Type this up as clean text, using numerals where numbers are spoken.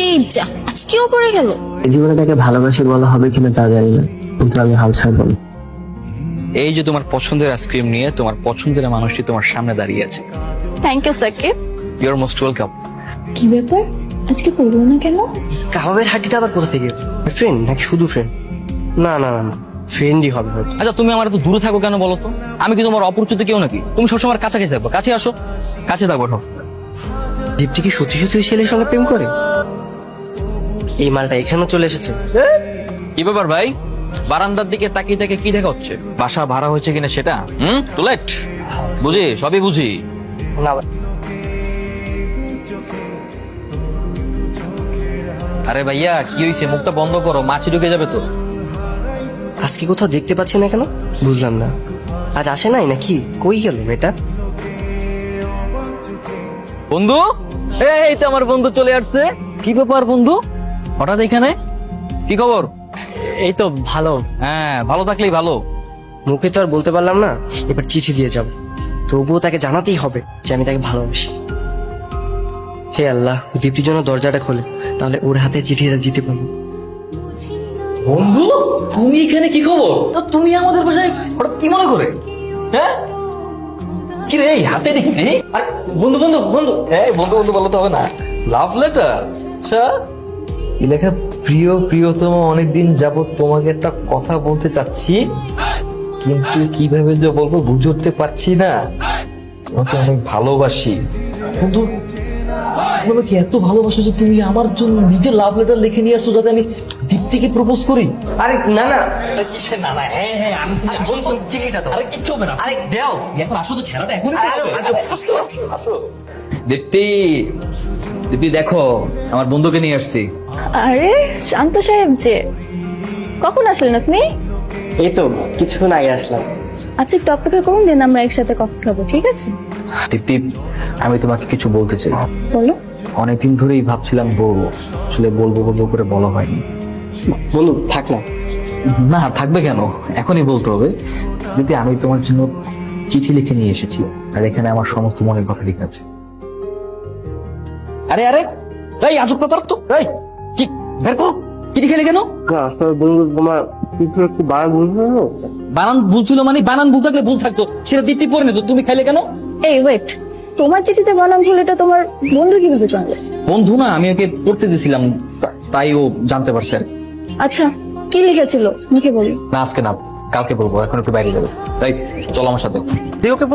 এই যা আজকেও পড়ে গেল। এই জীবনটাকে ভালোবাসি বলা হবে কিনা তা জানি না, কিন্তু আমি হাল ছাড়বো না। এই যে তোমার পছন্দের আইসক্রিম নিয়ে তোমার পছন্দের মানুষটি তোমার সামনে দাঁড়িয়ে আছে। Thank you Sakib. You are most welcome. কি ব্যাপার আজকে পড়লো না কেন? কাবাবের হাঁটিটা আবার কোথা থেকে? ফ্রেন্ড নাকি শুধু ফ্রেন্ড? না না না, ফ্রেন্ডই হবে হয়তো। আচ্ছা তুমি আমার এত দূরে থাকো কেন বলো তো? আমি কি তোমার অপরিচিত কেউ নাকি? তুমি সবসময় কাছাকাছি থাকবো। কাছে আসো, কাছে থাকবো সব। দীপ্তি কি সত্যি সত্যি ওই ছেলের সঙ্গে প্রেম করে? এই মালটা এখানেও চলে এসেছে। কি ব্যাপার ভাই? বারান্দার দিকে তাকিয়ে তাকিয়ে কি দেখা হচ্ছে? বাসা ভাড়া হয়েছে কিনা সেটা? টুলেট বুঝি, সবই বুঝি। না আরে ভাইয়া কি হয়েছে? মুখটা বন্ধ করো, মাছি ঢুকে যাবে তো। আজকে কোথাও দেখতে পাচ্ছি না কেন, বুঝলাম না। আজ আসে নাই নাকি? কই গেল মেয়েটা? বন্ধু, এই তো আমার বন্ধু চলে আসছে। কি ব্যাপার বন্ধু, হঠাৎ এখানে? কি খবর? এই তো ভালো। হ্যাঁ, ভালো থাকলেই ভালো। মুখে তো আর বলতে পারলাম না, এবার চিঠি দিয়ে যাব। তবুও তাকে জানাতেই হবে যে আমি তাকে ভালোবাসি। হে আল্লাহ, দীপ্তির জন্য দরজাটা খোলে, তাহলে ওর হাতে চিঠিটা দিতে পারবো। বন্ধু, তুমি এখানে কি খবর? তুমি আমাদের বাসায় হঠাৎ কি মনে করে? হ্যাঁ, কি রে এই হাতে দেখি রে? আরে বন্ধু বন্ধু বন্ধু, বন্ধু বন্ধু বলতে হবে না, লাভ লেটার। আচ্ছা, এই লেখা, প্রিয় প্রিয়তম, অনেকদিন যাবত তোমাকে একটা কথা বলতে চাচ্ছি, কিন্তু কিভাবে যে বলবো বুঝে উঠতে পারছি না। তোমাকে অনেক ভালোবাসি। বন্ধু, তোমাকে এত ভালোবাসো যে তুমি আমার জন্য নিজে লাভ লেটার লিখে নিয়ে আসছো যাতে আমি দীপ্তিকে প্রপোজ করি। আরে না না, কিসের না না? হ্যাঁ হ্যাঁ, আমি বলবো চিঠিটা তো। আরে কিচ্ছু হবে না। আরে দেও। এখন আসো তো, খেলাটা এখন আরে, আসো। দীপ্তি, দীপ্তি দেখো আমার বন্ধুকে নিয়ে আসছি। আরে শান্ত সাহেব যে, কখন আসলেন আপনি? এই তো কিছুক্ষণ আগে আসলাম। আচ্ছা একটু অপেক্ষা করুন, দেন আমরা একসাথে কফি খাবো, ঠিক আছে? দীপ্তি, আমি তোমাকে কিছু বলতে চাই। বলো। অনেকদিন ধরেই ভাবছিলাম বলবো, আসলে বলবো বলবো করে বলা হয়নি। বলুন, থাক না। না থাকবে কেন, এখনই বলতে হবে। দীপ্তি, আমি তোমার জন্য চিঠি লিখে নিয়ে এসেছি, আর এখানে আমার সমস্ত মনের কথা লিখে আছে। আরে আরে, এই আজব ব্যাপার তো। এই কি বের করো, কি লিখে কেন? বন্ধু, তোমার কিছু একটু বাড়া বুঝলো। বানান ভুল ছিল মানে? বানান ভুল থাকলে ভুল থাকতো, সেটা দীপ্তি পড়ে নিত, তুমি খাইলে কেন? এই ওয়েট, তোমার চিঠিতে বললাম ছিল, এটা তোমার বন্ধু কিভাবে জানলে? বন্ধু না, আমি ওকে পড়তে দিয়েছিলাম, তাই ও জানতে পারছে আর কি। আচ্ছা কি লিখেছিল মুখে বলি। না আজকে না, কালকে বলবো, এখন একটু বাইরে যাবে। তাই চলো আমার সাথে। ওকে